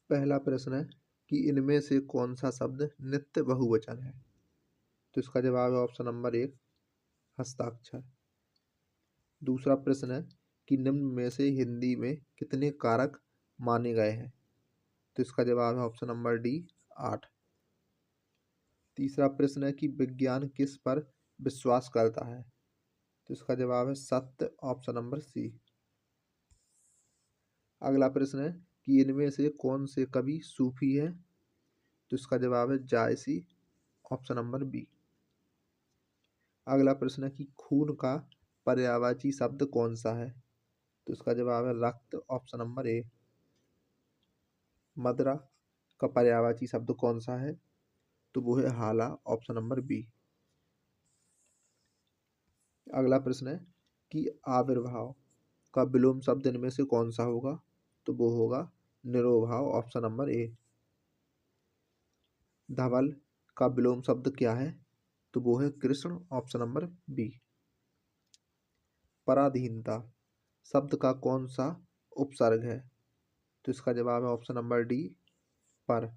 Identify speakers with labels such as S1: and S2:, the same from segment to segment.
S1: पहला प्रश्न है कि इनमें से कौन सा शब्द नित्य बहुवचन है। तो इसका जवाब है ऑप्शन नंबर 1 हस्ताक्षर। दूसरा प्रश्न है कि निम्न में से हिंदी में कितने कारक माने गए हैं। तो इसका जवाब है ऑप्शन नंबर डी 8। तीसरा प्रश्न है कि विज्ञान किस पर विश्वास करता है। तो इसका जवाब है सत्य, ऑप्शन नंबर सी। अगला प्रश्न है कि इनमें से कौन से कवि सूफी है। तो इसका जवाब है जायसी, ऑप्शन नंबर बी। अगला प्रश्न है कि खून का पर्यायवाची शब्द कौन सा है। तो इसका जवाब है रक्त, ऑप्शन नंबर ए। मदरा का पर्यायवाची शब्द कौन सा है। तो वो है हाला, ऑप्शन नंबर बी। अगला प्रश्न है कि आविर्भाव का विलोम शब्द इनमें से कौन सा होगा। तो वो होगा निरोभाव, ऑप्शन नंबर ए। धवल का विलोम शब्द क्या है। तो वो है कृष्ण, ऑप्शन नंबर बी। पराधीनता शब्द का कौन सा उपसर्ग है। तो इसका जवाब है ऑप्शन नंबर डी पर।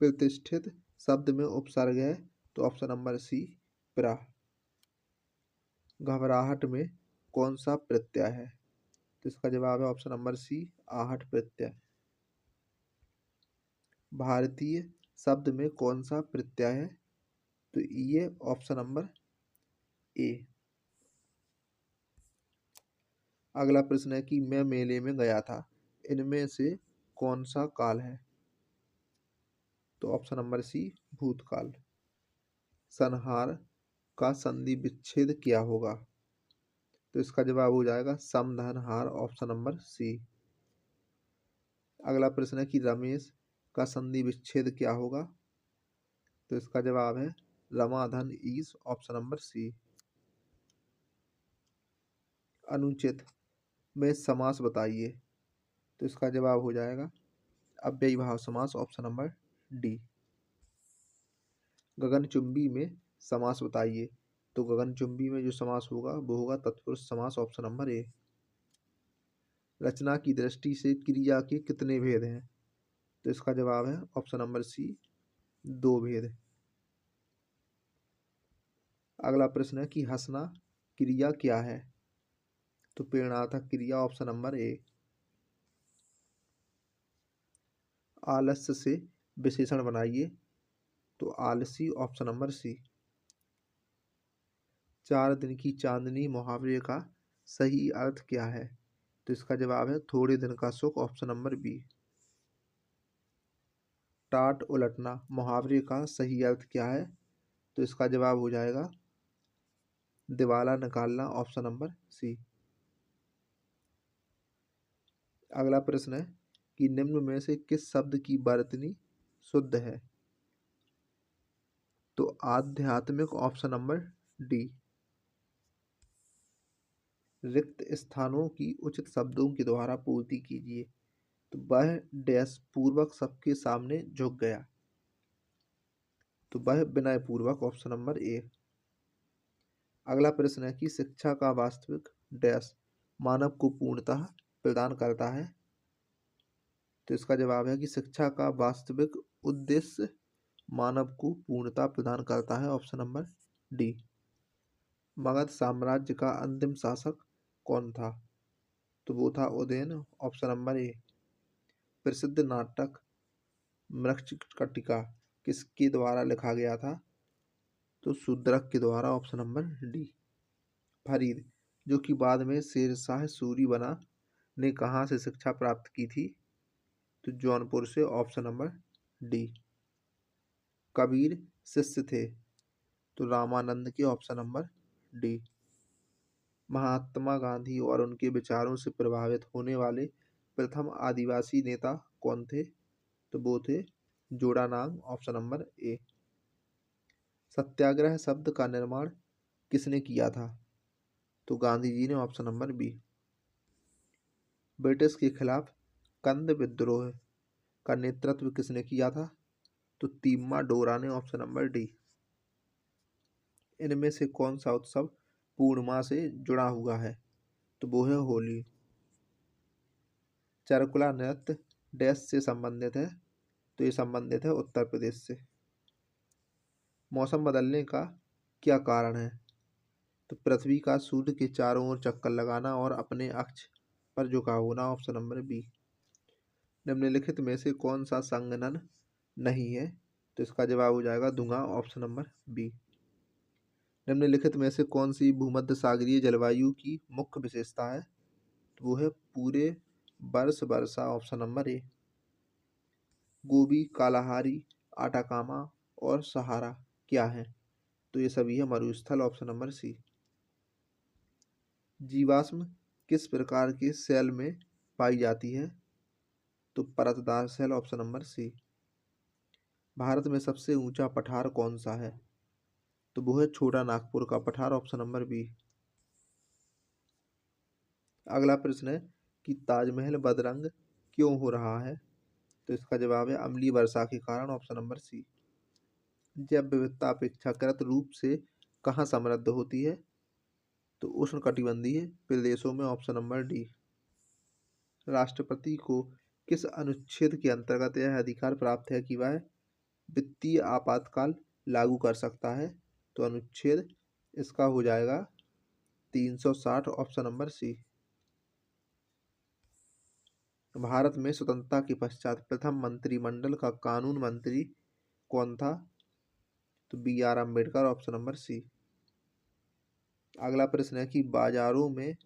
S1: प्रतिष्ठित शब्द में उपसर्ग है। तो ऑप्शन नंबर सी प्रा। घबराहट में कौन सा प्रत्यय है। तो इसका जवाब है ऑप्शन नंबर सी आहट प्रत्यय। भारतीय शब्द में कौन सा प्रत्यय है। तो ये ऑप्शन नंबर ए। अगला प्रश्न है कि मैं मेले में गया था, इनमें से कौन सा काल है। तो ऑप्शन नंबर सी भूतकाल। संहार का संधि विच्छेद क्या होगा। तो इसका जवाब हो जाएगा समधनहार, ऑप्शन नंबर सी। अगला प्रश्न है कि रमेश का संधि विच्छेद क्या होगा। तो इसका जवाब है रमाधन ईस, ऑप्शन नंबर सी। अनुचित में समास बताइए। तो इसका जवाब हो जाएगा अव्ययीभाव समास, ऑप्शन नंबर डी। गगनचुंबी में समास बताइए। तो गगनचुंबी में जो समास होगा वो होगा तत्पुरुष समास, ऑप्शन नंबर ए। रचना की दृष्टि से क्रिया के कितने भेद हैं। तो इसका जवाब है ऑप्शन नंबर सी 2 भेद। अगला प्रश्न है कि हंसना क्रिया क्या है। तो प्रेरणार्थक क्रिया, ऑप्शन नंबर ए। आलस्य से विशेषण बनाइए। तो आलसी, ऑप्शन नंबर सी। 4 दिन की चांदनी मुहावरे का सही अर्थ क्या है। तो इसका जवाब है थोड़े दिन का सुख, ऑप्शन नंबर बी। टाट उलटना मुहावरे का सही अर्थ क्या है। तो इसका जवाब हो जाएगा दिवाला निकालना, ऑप्शन नंबर सी। अगला प्रश्न है कि निम्न में से किस शब्द की वर्तनी शुद्ध है। तो आध्यात्मिक, ऑप्शन नंबर डी। रिक्त स्थानों की उचित शब्दों के द्वारा पूर्ति कीजिए। तो वह डैश पूर्वक सबके सामने झुक गया। तो वह विनय पूर्वक, ऑप्शन नंबर ए। अगला प्रश्न है कि शिक्षा का वास्तविक डैश मानव को पूर्णतः प्रदान करता है। तो इसका जवाब है कि शिक्षा का वास्तविक उद्देश्य मानव को पूर्णता प्रदान करता है, ऑप्शन नंबर डी। मगध साम्राज्य का अंतिम शासक कौन था। तो वो था उदयन, ऑप्शन नंबर ए। प्रसिद्ध नाटक मृच्छकटिका किसके द्वारा लिखा गया था। तो शूद्रक के द्वारा, ऑप्शन नंबर डी। फरीद जो कि बाद में शेरशाह सूरी बना ने कहाँ से शिक्षा प्राप्त की थी। तो जौनपुर से, ऑप्शन नंबर डी। कबीर शिष्य थे। तो रामानंद के, option number D. Mahatma Gandhi और उनके विचारों से प्रभावित होने वाले प्रथम आदिवासी नेता कौन थे। तो वो थे जोड़ानांग, ऑप्शन नंबर ए। सत्याग्रह शब्द का निर्माण किसने किया था। तो गांधी जी ने, ऑप्शन नंबर बी। ब्रिटिश के खिलाफ कंद विद्रोह का नेतृत्व किसने किया था। तो तीम्मा डोरा ने, ऑप्शन नंबर डी। इनमें से कौन सा उत्सव पूर्णिमा से जुड़ा हुआ है। तो वो है होली। चरकुला नृत्य डैश से संबंधित है, तो ये संबंधित है उत्तर प्रदेश से। मौसम बदलने का क्या कारण है? तो पृथ्वी का सूर्य के चारों ओर चक्कर लगाना और अपने अक्ष पर झुकाव होना, ऑप्शन नंबर बी। निम्नलिखित में से कौन सा संघनन नहीं है? तो इसका जवाब हो जाएगा धुआं, ऑप्शन नंबर बी। निम्नलिखित में से कौन सी भूमध्य सागरीय जलवायु की मुख्य विशेषता है? तो वो है पूरे वर्ष वर्षा, option number A. Gobi, Kalahari, Atacama और सहारा क्या है? तो ये सभी है मरुस्थल, ऑप्शन नंबर सी। जीवाश्म किस प्रकार के सेल में पाई जाती है? तो परतदार cell, option number C. Bharat में सबसे ऊंचा पठार कौन सा है? तो वो है छोटा नागपुर का पठार, ऑप्शन नंबर बी। अगला प्रश्न है कि ताजमहल बदरंग क्यों हो रहा है? तो इसका जवाब है अम्लीय वर्षा के कारण, ऑप्शन नंबर सी। जैव विविधता अपेक्षाकृत रूप से कहाँ समृद्ध होती है? तो उष्णकटिबंधीय प्रदेशों में, ऑप्शन नंबर डी। राष्ट्रपति को किस अनुच्छेद के अंतर्गत यह अधिकार प्राप्त है कि वह वित्तीय आपातकाल लागू कर सकता है? तो अनुच्छेद इसका हो जाएगा 360, ऑप्शन नंबर सी। भारत में स्वतंत्रता के पश्चात प्रथम मंत्रिमंडल का कानून मंत्री कौन था? तो B R Ambedkar, option number C. अगला प्रश्न है कि बाजारों में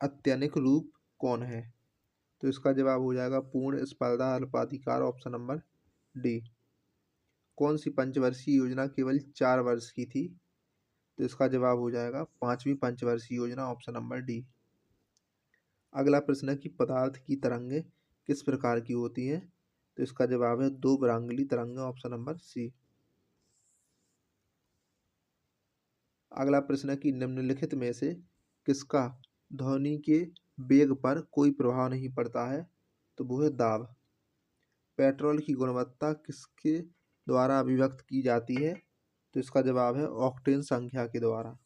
S1: अत्यधिक रूप कौन है? तो इसका जवाब हो जाएगा पूर्ण स्पर्धा अल्पाधिकार, ऑप्शन नंबर डी। कौन सी पंचवर्षीय योजना केवल 4 वर्ष की थी? तो इसका जवाब हो जाएगा पांचवी पंचवर्षीय योजना, ऑप्शन नंबर डी। अगला प्रश्न है कि पदार्थ की तरंगें किस प्रकार की होती हैं? तो इसका जवाब है दो बरांगली तरंगें, ऑप्शन नंबर सी। अगला प्रश्न है कि निम्नलिखित में से किसका ध्वनि के वेग पर कोई प्रभाव नहीं पड़ता है? तो वो है दाब। पेट्रोल की गुणवत्ता किसके द्वारा अभिव्यक्त की जाती है? तो इसका जवाब है ऑक्टेन संख्या के द्वारा।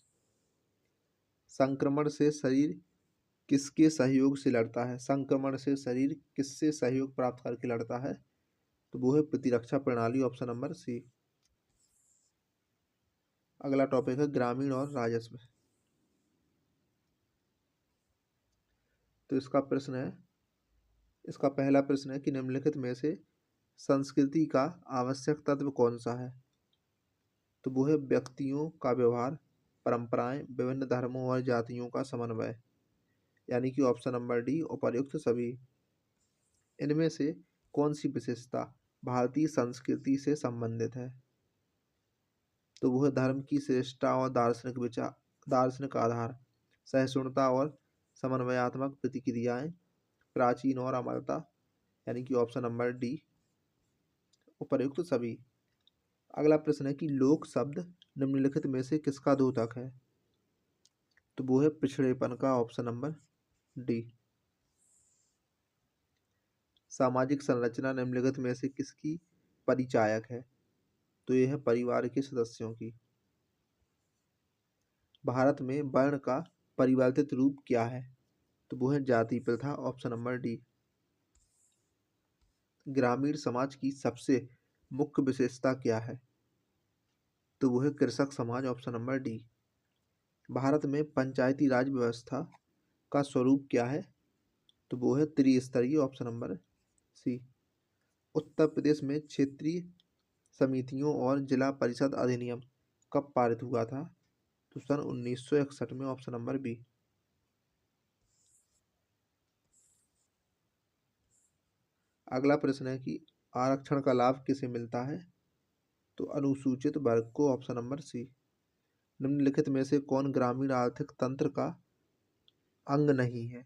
S1: संक्रमण से शरीर किसके सहयोग से लड़ता है? संक्रमण से शरीर किससे सहयोग प्राप्त करके लड़ता है? तो वो है प्रतिरक्षा प्रणाली, ऑप्शन नंबर सी। अगला टॉपिक है ग्रामीण और राजस्व। तो इसका पहला प्रश्न है कि निम्नलिखित में से संस्कृति का आवश्यक तत्व कौन सा है? तो वो है व्यक्तियों का व्यवहार, परंपराएं, विभिन्न धर्मों और जातियों का समन्वय, यानी कि ऑप्शन नंबर डी उपर्युक्त सभी। इनमें से कौन सी विशेषता भारतीय संस्कृति से संबंधित है? तो वह धर्म की श्रेष्ठता और दार्शनिक आधार, सहिष्णुता और समन्वयात्मक प्रतिक्रियाएं, प्राचीन और अमरता, यानी कि ऑप्शन नंबर डी उपर्युक्त सभी। अगला प्रश्न है कि लोक शब्द निम्नलिखित में से किसका द्योतक है? तो वो है पिछड़ेपन का, ऑप्शन नंबर डी। सामाजिक संरचना निम्नलिखित में से किसकी परिचायक है? तो यह है परिवार के सदस्यों की। भारत में वर्ण का परिवर्तित रूप क्या है? तो वो है जाति प्रथा, ऑप्शन नंबर डी। ग्रामीण समाज की सबसे मुख्य विशेषता क्या है? तो वो है कृषक समाज, ऑप्शन नंबर डी। भारत में पंचायती राज व्यवस्था का स्वरूप क्या है? तो वो है त्रिस्तरीय, ऑप्शन नंबर सी। उत्तर प्रदेश में क्षेत्रीय समितियों और जिला परिषद अधिनियम कब पारित हुआ था? तो सन 1961 में, ऑप्शन नंबर बी। अगला प्रश्न है कि आरक्षण का लाभ किसे मिलता है? तो अनुसूचित वर्ग को, ऑप्शन नंबर सी। निम्नलिखित में से कौन ग्रामीण आर्थिक तंत्र का अंग नहीं है?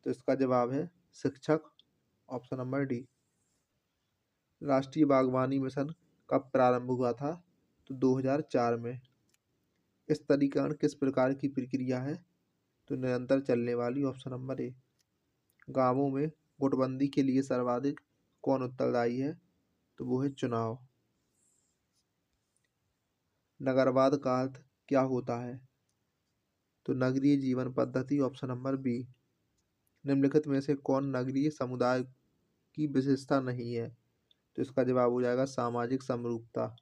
S1: तो इसका जवाब है शिक्षक, ऑप्शन नंबर डी। राष्ट्रीय बागवानी मिशन कब प्रारंभ हुआ था? तो 2004 में। स्तरीकरण किस प्रकार की प्रक्रिया है? तो निरंतर चलने वाली, ऑप्शन नंबर ए। गांवों में गुटबंदी के लिए सर्वाधिक कौन उत्तरदायी है? तो वो है चुनाव। नगरवाद का अर्थ क्या होता है? तो नगरीय जीवन पद्धति, ऑप्शन नंबर बी। निम्नलिखित में से कौन नगरीय समुदाय की विशेषता नहीं है? तो इसका जवाब हो जाएगा सामाजिक समरूपता।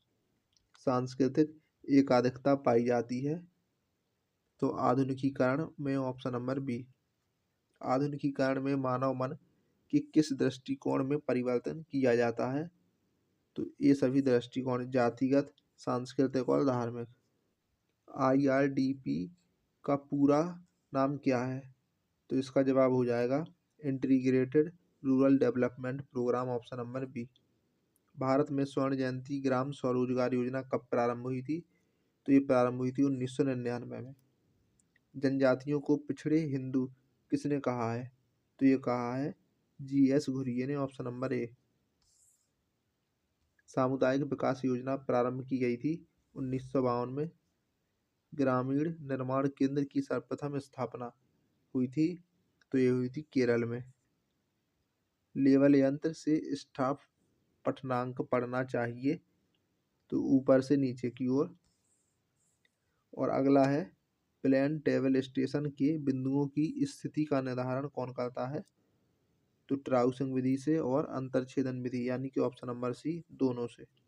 S1: सांस्कृतिक एकाधिकता पाई जाती है। तो आधुनिकीकरण में ऑप्शन नंबर बी। आधुनिकीकरण में मानव मन के किस दृष्टिकोण में परिवर्तन किया जाता है? तो ये सभी दृष्टिकोण जातिगत, सांस्कृतिक और धार्मिक। IRDP का पूरा नाम क्या है? तो इसका जवाब हो जाएगा integrated rural development programme, option number B. Bharat में स्वर्ण जयंती ग्राम स्वरोजगार योजना कब प्रारंभ हुई थी? तो ये प्रारंभ हुई थी 1999 में। जनजातियों को पिछड़े हिंदू किसने कहा है? तो ये कहा है GS घुरिये ने, ऑप्शन नंबर ए। सामुदायिक विकास योजना प्रारंभ की गई थी 1952 में। ग्रामीण निर्माण केंद्र की सर्वप्रथम स्थापना हुई थी, तो ये हुई थी केरल में। लेवल यंत्र से स्टाफ पठनांक पढ़ना चाहिए, तो ऊपर से नीचे की ओर। और अगला है प्लेन टेबल स्टेशन के बिंदुओं की स्थिति का निर्धारण कौन करता है? तो ट्राउसिंग विधि से और अंतरछेदन विधि, यानी कि ऑप्शन नंबर सी, दोनों से।